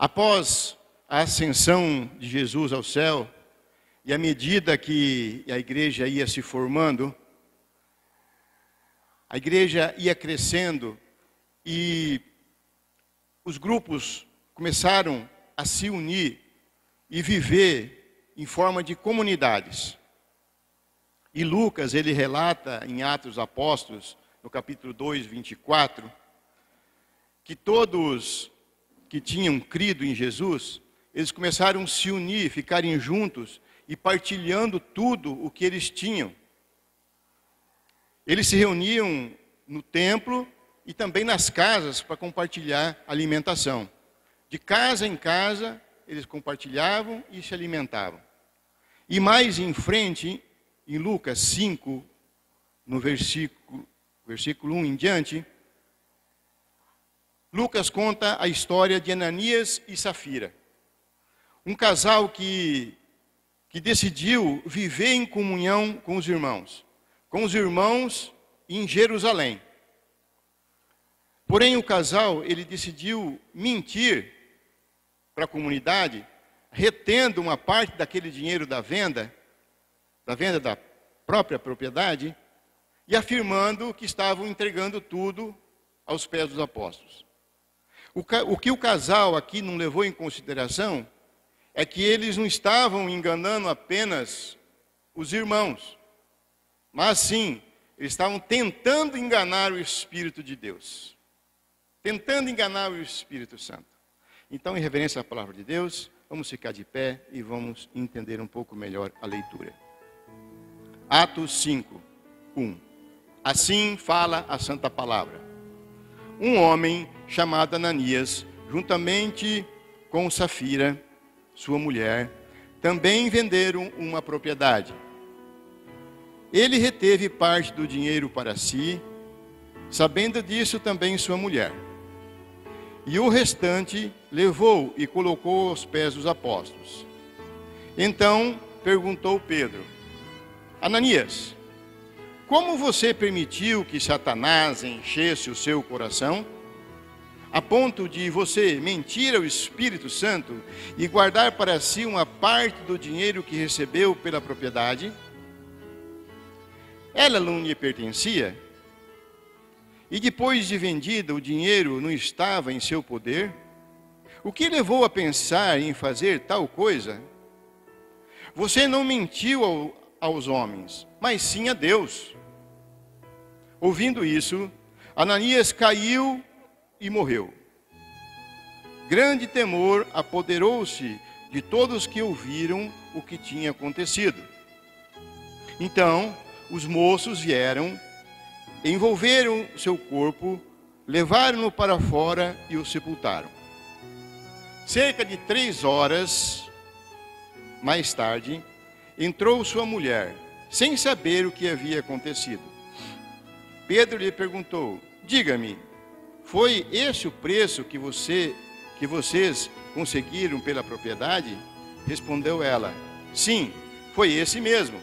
Após a ascensão de Jesus ao céu, e à medida que a igreja ia se formando, a igreja ia crescendo e os grupos começaram a se unir e viver em forma de comunidades. E Lucas, ele relata em Atos dos Apóstolos, no capítulo 2, 24, que todos que tinham crido em Jesus, eles começaram a se unir, ficarem juntos e partilhando tudo o que eles tinham. Eles se reuniam no templo e também nas casas para compartilhar alimentação. De casa em casa, eles compartilhavam e se alimentavam. E mais em frente, em Lucas 5, no versículo 1 em diante, Lucas conta a história de Ananias e Safira. Um casal que decidiu viver em comunhão com os irmãos em Jerusalém. Porém, o casal, ele decidiu mentir para a comunidade, retendo uma parte daquele dinheiro da venda da própria propriedade, e afirmando que estavam entregando tudo aos pés dos apóstolos. O que o casal aqui não levou em consideração é que eles não estavam enganando apenas os irmãos, mas sim, eles estavam tentando enganar o Espírito de Deus, tentando enganar o Espírito Santo. Então, em reverência à palavra de Deus, vamos ficar de pé e vamos entender um pouco melhor a leitura. Atos 5, 1. Assim fala a santa palavra. Um homem chamado Ananias, juntamente com Safira, sua mulher, também venderam uma propriedade. Ele reteve parte do dinheiro para si, sabendo disso também sua mulher. E o restante levou e colocou aos pés dos apóstolos. Então perguntou Pedro: Ananias, como você permitiu que Satanás enchesse o seu coração, a ponto de você mentir ao Espírito Santo e guardar para si uma parte do dinheiro que recebeu pela propriedade? Ela não lhe pertencia? E depois de vendida, o dinheiro não estava em seu poder? O que levou a pensar em fazer tal coisa? Você não mentiu aos homens, mas sim a Deus. Ouvindo isso, Ananias caiu e morreu. Grande temor apoderou-se de todos que ouviram o que tinha acontecido. Então, os moços vieram, envolveram seu corpo, levaram-no para fora e o sepultaram. Cerca de 3 horas mais tarde, entrou sua mulher, sem saber o que havia acontecido. Pedro lhe perguntou: diga-me, foi esse o preço que vocês conseguiram pela propriedade? Respondeu ela: sim, foi esse mesmo.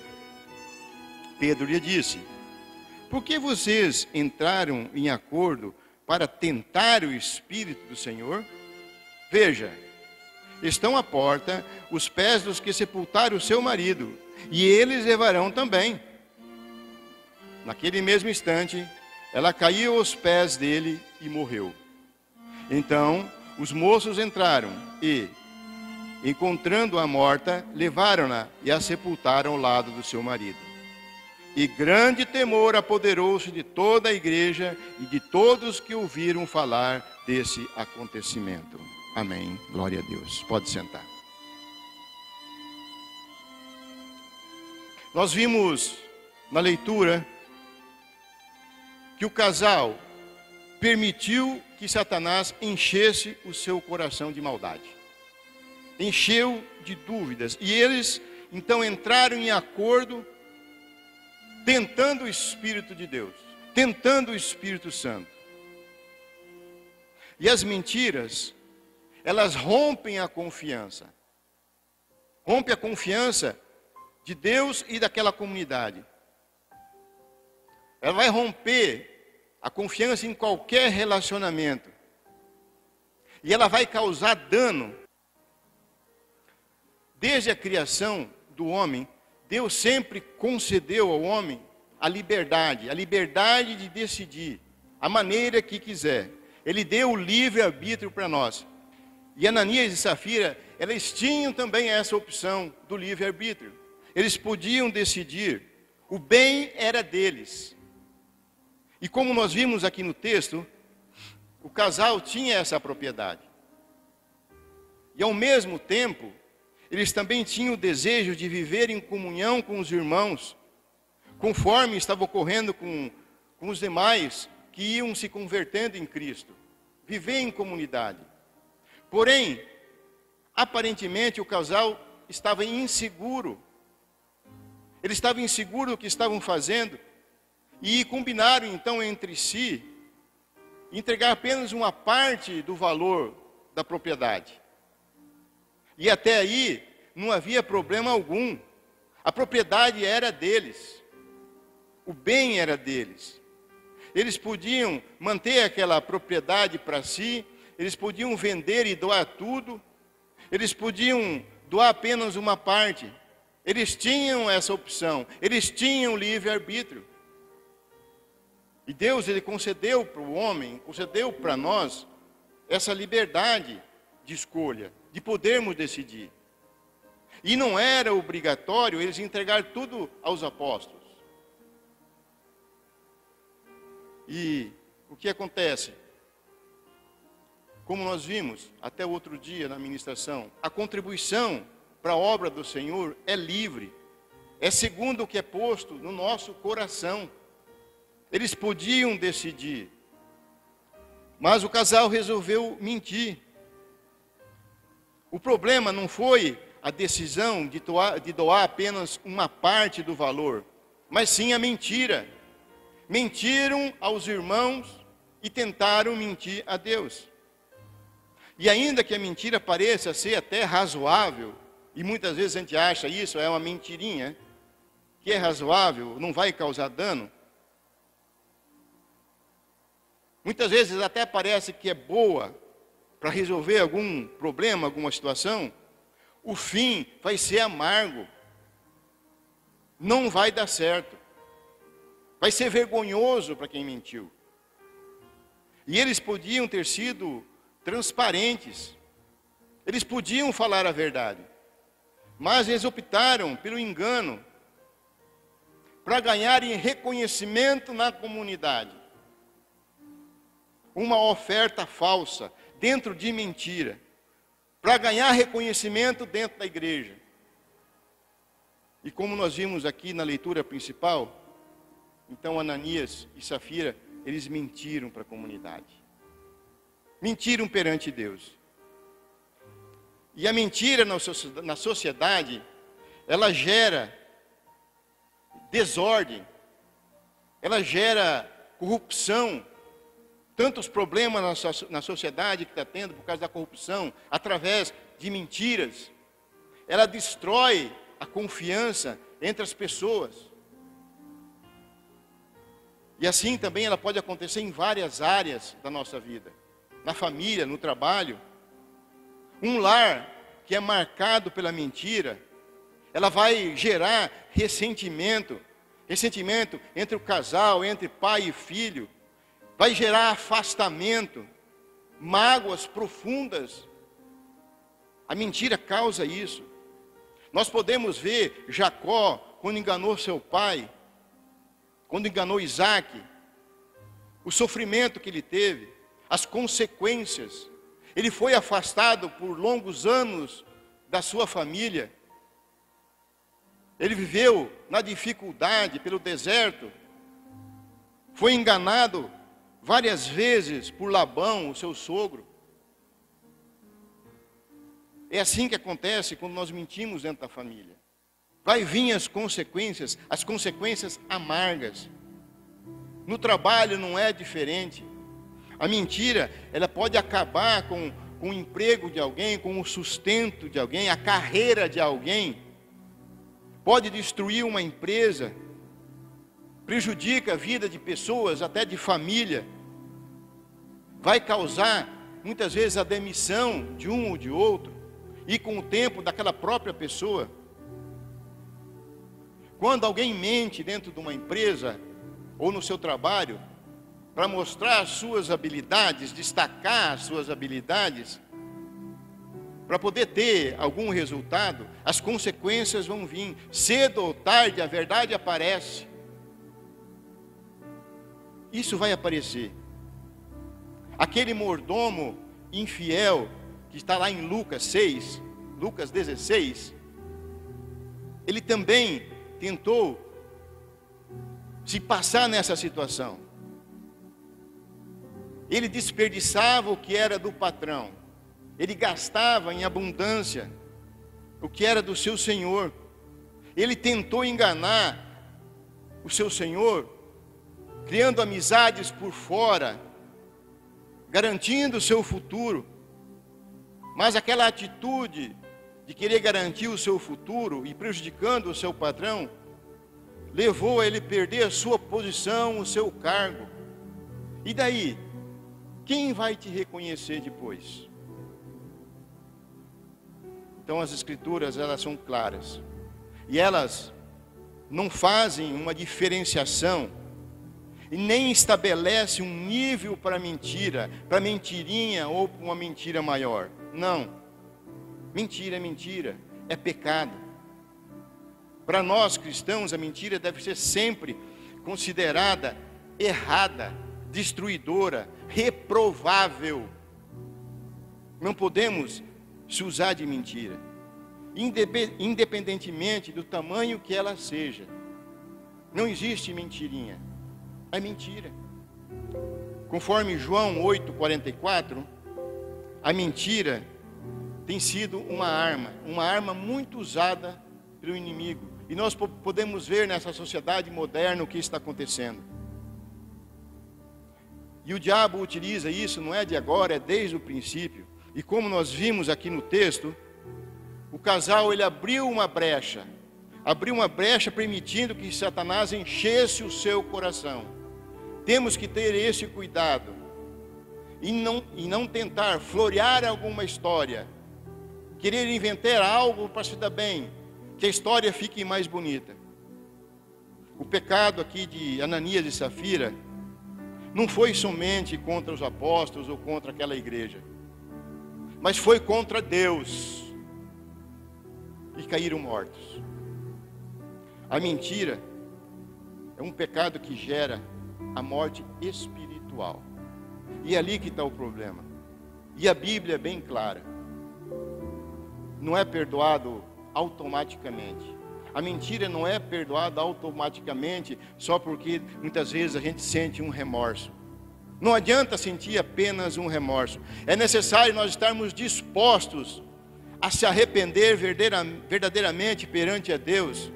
Pedro lhe disse: por que vocês entraram em acordo para tentar o Espírito do Senhor? Veja, estão à porta os pés dos que sepultaram o seu marido, e eles levarão também. Naquele mesmo instante, ela caiu aos pés dele e morreu. Então, os moços entraram e, encontrando-a morta, levaram-na e a sepultaram ao lado do seu marido. E grande temor apoderou-se de toda a igreja e de todos que ouviram falar desse acontecimento. Amém. Glória a Deus. Pode sentar. Nós vimos na leitura que o casal permitiu que Satanás enchesse o seu coração de maldade. Encheu de dúvidas. E eles, então, entraram em acordo, tentando o Espírito de Deus, tentando o Espírito Santo. E as mentiras, elas rompem a confiança. Rompe a confiança de Deus e daquela comunidade. Ela vai romper a confiança em qualquer relacionamento. E ela vai causar dano. Desde a criação do homem, Deus sempre concedeu ao homem a liberdade de decidir a maneira que quiser. Ele deu o livre-arbítrio para nós. E Ananias e Safira, elas tinham também essa opção do livre-arbítrio. Eles podiam decidir, o bem era deles. E como nós vimos aqui no texto, o casal tinha essa propriedade. E ao mesmo tempo, eles também tinham o desejo de viver em comunhão com os irmãos, conforme estava ocorrendo com os demais que iam se convertendo em Cristo. Viver em comunidade. Porém, aparentemente o casal estava inseguro. Eles estavam inseguros do que estavam fazendo e combinaram então entre si entregar apenas uma parte do valor da propriedade. E até aí não havia problema algum. A propriedade era deles. O bem era deles. Eles podiam manter aquela propriedade para si, eles podiam vender e doar tudo, eles podiam doar apenas uma parte. Eles tinham essa opção, eles tinham livre-arbítrio. E Deus, Ele concedeu para o homem, concedeu para nós, essa liberdade de escolha, de podermos decidir. E não era obrigatório eles entregar tudo aos apóstolos. E o que acontece? Como nós vimos até o outro dia na ministração, a contribuição para a obra do Senhor é livre, é segundo o que é posto no nosso coração. Eles podiam decidir, mas o casal resolveu mentir. O problema não foi a decisão de doar apenas uma parte do valor, mas sim a mentira. Mentiram aos irmãos e tentaram mentir a Deus. E ainda que a mentira pareça ser até razoável, e muitas vezes a gente acha isso, é uma mentirinha, que é razoável, não vai causar dano. Muitas vezes até parece que é boa para resolver algum problema, alguma situação. O fim vai ser amargo. Não vai dar certo. Vai ser vergonhoso para quem mentiu. E eles podiam ter sido transparentes. Eles podiam falar a verdade. Mas eles optaram pelo engano para ganharem reconhecimento na comunidade. Uma oferta falsa, dentro de mentira, para ganhar reconhecimento dentro da igreja. E como nós vimos aqui na leitura principal, então Ananias e Safira, eles mentiram para a comunidade. Mentiram perante Deus. E a mentira na sociedade, ela gera desordem, ela gera corrupção. Tantos problemas na sociedade que está tendo por causa da corrupção, através de mentiras. Ela destrói a confiança entre as pessoas. E assim também ela pode acontecer em várias áreas da nossa vida. Na família, no trabalho. Um lar que é marcado pela mentira, ela vai gerar ressentimento. Ressentimento entre o casal, entre pai e filho. Vai gerar afastamento, mágoas profundas. A mentira causa isso. Nós podemos ver Jacó, quando enganou seu pai, quando enganou Isaac, o sofrimento que ele teve, as consequências. Ele foi afastado por longos anos da sua família. Ele viveu na dificuldade, pelo deserto. Foi enganado várias vezes por Labão, o seu sogro. É assim que acontece quando nós mentimos dentro da família. Vai vir as consequências amargas. No trabalho não é diferente. A mentira, ela pode acabar com o emprego de alguém, com o sustento de alguém, a carreira de alguém. Pode destruir uma empresa. Prejudica a vida de pessoas, até de família. Vai causar muitas vezes a demissão de um ou de outro, e com o tempo daquela própria pessoa. Quando alguém mente dentro de uma empresa ou no seu trabalho, para mostrar as suas habilidades, destacar as suas habilidades, para poder ter algum resultado, as consequências vão vir. Cedo ou tarde, a verdade aparece. Isso vai aparecer. Aquele mordomo infiel, que está lá em Lucas 6, Lucas 16, ele também tentou se passar nessa situação. Ele desperdiçava o que era do patrão. Ele gastava em abundância o que era do seu senhor. Ele tentou enganar o seu senhor, criando amizades por fora, garantindo o seu futuro. Mas aquela atitude de querer garantir o seu futuro e prejudicando o seu patrão, levou a ele perder a sua posição, o seu cargo. E daí? Quem vai te reconhecer depois? Então as escrituras, elas são claras. E elas não fazem uma diferenciação e nem estabelecem um nível para mentira, para mentirinha ou para uma mentira maior. Não. Mentira é mentira, é pecado. Para nós cristãos, a mentira deve ser sempre considerada errada, destruidora, reprovável. Não podemos se usar de mentira, independentemente do tamanho que ela seja. Não existe mentirinha, é mentira. Conforme João 8,44, a mentira tem sido uma arma muito usada pelo inimigo. E nós podemos ver nessa sociedade moderna o que está acontecendo. E o diabo utiliza isso, não é de agora, é desde o princípio. E como nós vimos aqui no texto, o casal, ele abriu uma brecha permitindo que Satanás enchesse o seu coração. Temos que ter esse cuidado e não tentar florear alguma história, querer inventar algo para se dar bem, que a história fique mais bonita. O pecado aqui de Ananias e Safira não foi somente contra os apóstolos ou contra aquela igreja, mas foi contra Deus, e caíram mortos. A mentira é um pecado que gera a morte espiritual, e é ali que está o problema. E a Bíblia é bem clara: não é perdoado automaticamente. A mentira não é perdoada automaticamente só porque muitas vezes a gente sente um remorso. Não adianta sentir apenas um remorso. É necessário nós estarmos dispostos a se arrepender verdadeiramente perante a Deus.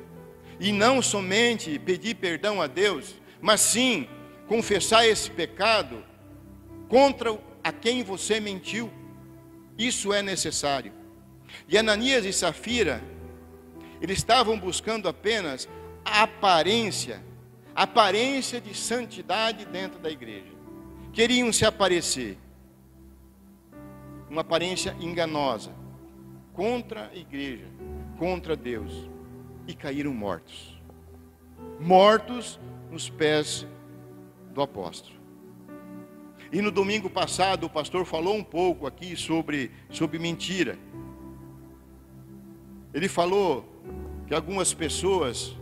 E não somente pedir perdão a Deus, mas sim confessar esse pecado contra a quem você mentiu. Isso é necessário. E Ananias e Safira, eles estavam buscando apenas a aparência de santidade dentro da igreja. Queriam se aparecer, uma aparência enganosa, contra a igreja, contra Deus, e caíram mortos nos pés do apóstolo. E no domingo passado o pastor falou um pouco aqui sobre mentira. Ele falou que algumas pessoas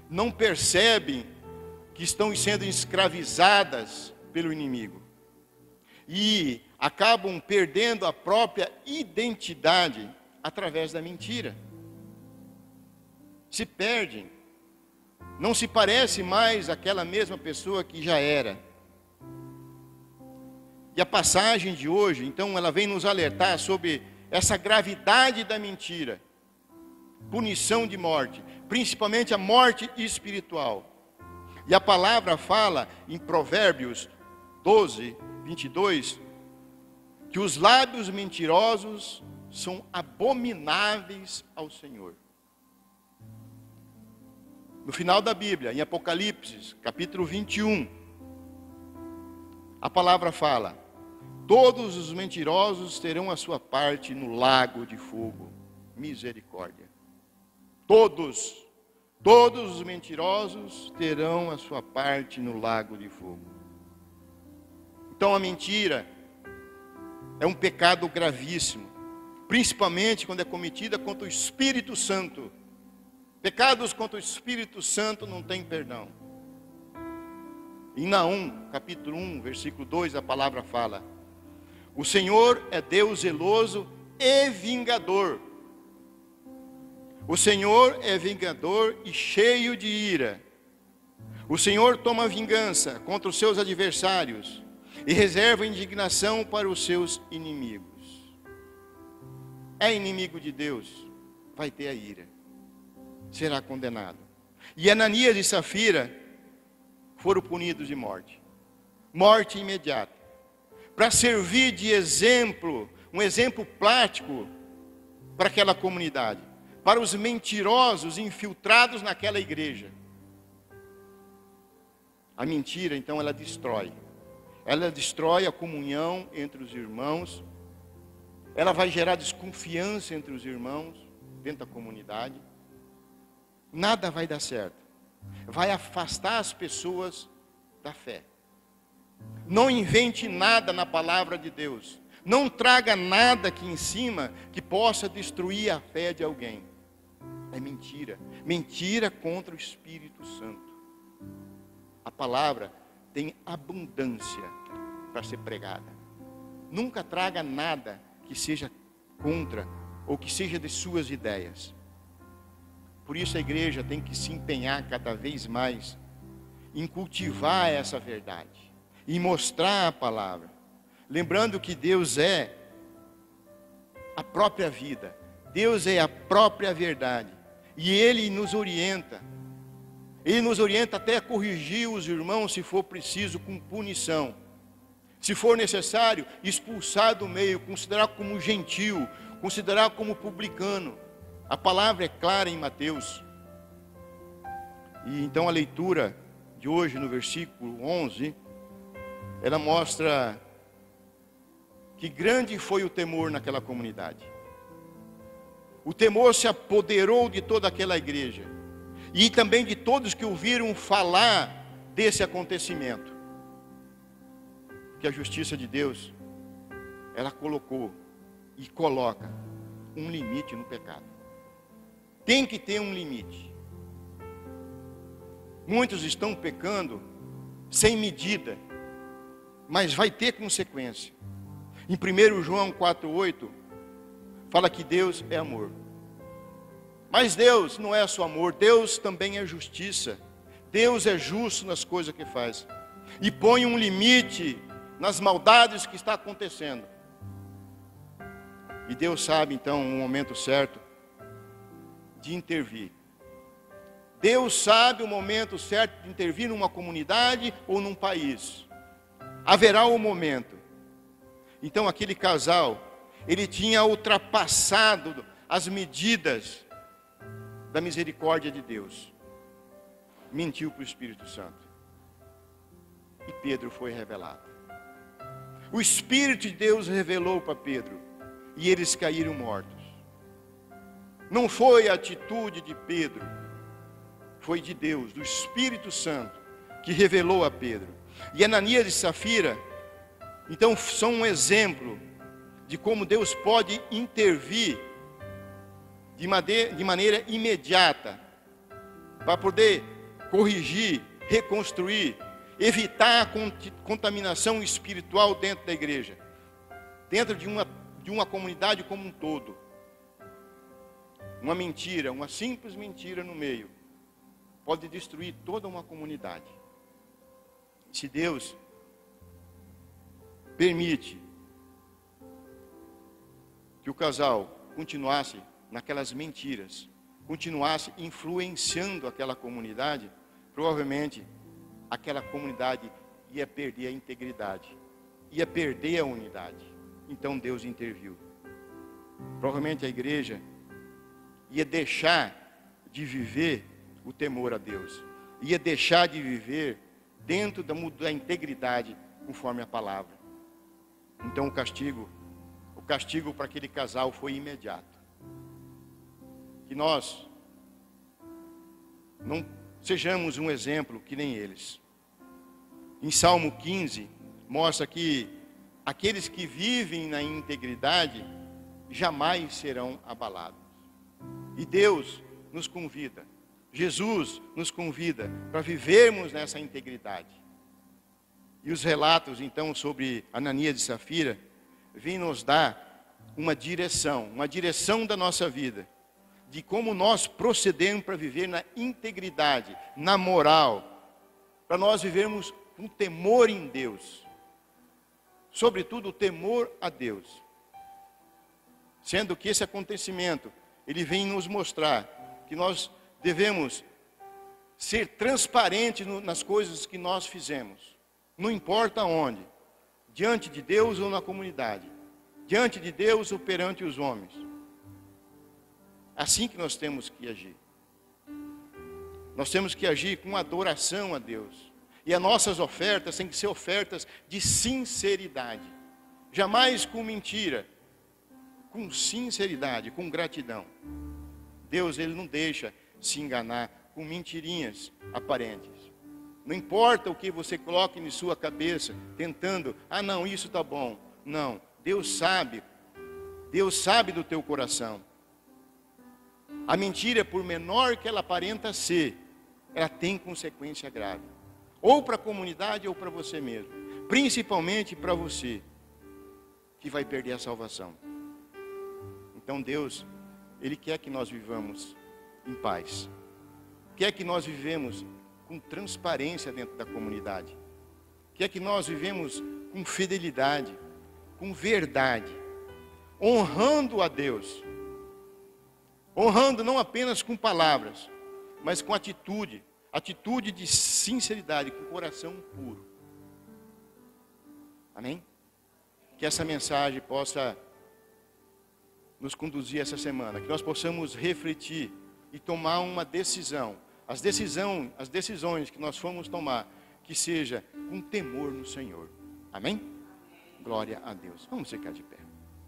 não percebem que estão sendo escravizadas pelo inimigo e acabam perdendo a própria identidade através da mentira. Se perdem, não se parece mais aquela mesma pessoa que já era. E a passagem de hoje, então, ela vem nos alertar sobre essa gravidade da mentira, punição de morte, principalmente a morte espiritual. E a palavra fala em Provérbios 12, 22, que os lábios mentirosos são abomináveis ao Senhor. No final da Bíblia, em Apocalipse, capítulo 21, a palavra fala: Todos os mentirosos terão a sua parte no lago de fogo. Misericórdia. Todos os mentirosos terão a sua parte no lago de fogo. Então a mentira é um pecado gravíssimo, principalmente quando é cometida contra o Espírito Santo. Pecados contra o Espírito Santo não tem perdão. Em Naum, capítulo 1, versículo 2, a palavra fala: o Senhor é Deus zeloso e vingador. O Senhor é vingador e cheio de ira. O Senhor toma vingança contra os seus adversários e reserva indignação para os seus inimigos. É inimigo de Deus, vai ter a ira, será condenado. E Ananias e Safira foram punidos de morte, morte imediata, para servir de exemplo, um exemplo prático para aquela comunidade, para os mentirosos infiltrados naquela igreja. A mentira, então, ela destrói a comunhão entre os irmãos, ela vai gerar desconfiança entre os irmãos, dentro da comunidade, nada vai dar certo, vai afastar as pessoas da fé. Não invente nada na palavra de Deus, não traga nada aqui em cima que possa destruir a fé de alguém. É mentira, mentira contra o Espírito Santo. A palavra tem abundância para ser pregada. Nunca traga nada que seja contra ou que seja de suas ideias. Por isso a igreja tem que se empenhar cada vez mais em cultivar essa verdade, em mostrar a palavra, lembrando que Deus é a própria vida, Deus é a própria verdade, e Ele nos orienta. Ele nos orienta até a corrigir os irmãos, se for preciso, com punição. Se for necessário, expulsar do meio, considerar como gentil, considerar como publicano. A palavra é clara em Mateus. E então a leitura de hoje, no versículo 11, ela mostra que grande foi o temor naquela comunidade. O temor se apoderou de toda aquela igreja. E também de todos que ouviram falar desse acontecimento. Que a justiça de Deus, ela colocou e coloca um limite no pecado. Tem que ter um limite. Muitos estão pecando sem medida, mas vai ter consequência. Em 1 João 4,8, fala que Deus é amor. Mas Deus não é só amor, Deus também é justiça. Deus é justo nas coisas que faz. E põe um limite nas maldades que está acontecendo. E Deus sabe então o momento certo de intervir. Deus sabe o momento certo de intervir numa comunidade ou num país. Haverá um momento. Então aquele casal, ele tinha ultrapassado as medidas da misericórdia de Deus. Mentiu para o Espírito Santo. E Pedro foi revelado. O Espírito de Deus revelou para Pedro. E eles caíram mortos. Não foi a atitude de Pedro. Foi de Deus, do Espírito Santo, que revelou a Pedro. E Ananias e Safira, então, são um exemplo de como Deus pode intervir de maneira imediata, para poder corrigir, reconstruir, evitar a contaminação espiritual dentro da igreja, dentro de uma comunidade como um todo. Uma mentira, uma simples mentira no meio, pode destruir toda uma comunidade. Se Deus permite que o casal continuasse naquelas mentiras, continuasse influenciando aquela comunidade, provavelmente aquela comunidade ia perder a integridade, ia perder a unidade. Então Deus interviu. Provavelmente a igreja ia deixar de viver o temor a Deus, ia deixar de viver dentro da integridade conforme a palavra. Então o castigo para aquele casal foi imediato. Que nós não sejamos um exemplo que nem eles. Em Salmo 15, mostra que aqueles que vivem na integridade jamais serão abalados. E Deus nos convida, Jesus nos convida para vivermos nessa integridade. E os relatos, então, sobre Ananias e Safira, vêm nos dar uma direção da nossa vida, de como nós procedemos para viver na integridade, na moral, para nós vivermos com temor em Deus, sobretudo o temor a Deus. Sendo que esse acontecimento, ele vem nos mostrar que nós devemos ser transparentes nas coisas que nós fizemos, não importa onde, diante de Deus ou na comunidade, diante de Deus ou perante os homens. Assim que nós temos que agir. Nós temos que agir com adoração a Deus. E as nossas ofertas têm que ser ofertas de sinceridade. Jamais com mentira. Com sinceridade, com gratidão. Deus, Ele não deixa se enganar com mentirinhas aparentes. Não importa o que você coloque em sua cabeça, tentando, não, isso está bom. Não, Deus sabe do teu coração. A mentira, por menor que ela aparenta ser, ela tem consequência grave. Ou para a comunidade ou para você mesmo. Principalmente para você, que vai perder a salvação. Então Deus, Ele quer que nós vivamos em paz. Quer que nós vivemos com transparência dentro da comunidade. Quer que nós vivemos com fidelidade, com verdade. Honrando a Deus. Honrando não apenas com palavras, mas com atitude de sinceridade, com coração puro. Amém? Que essa mensagem possa nos conduzir essa semana, que nós possamos refletir e tomar uma decisão. As decisões que nós formos tomar, que seja com temor no Senhor. Amém? Glória a Deus. Vamos ficar de pé.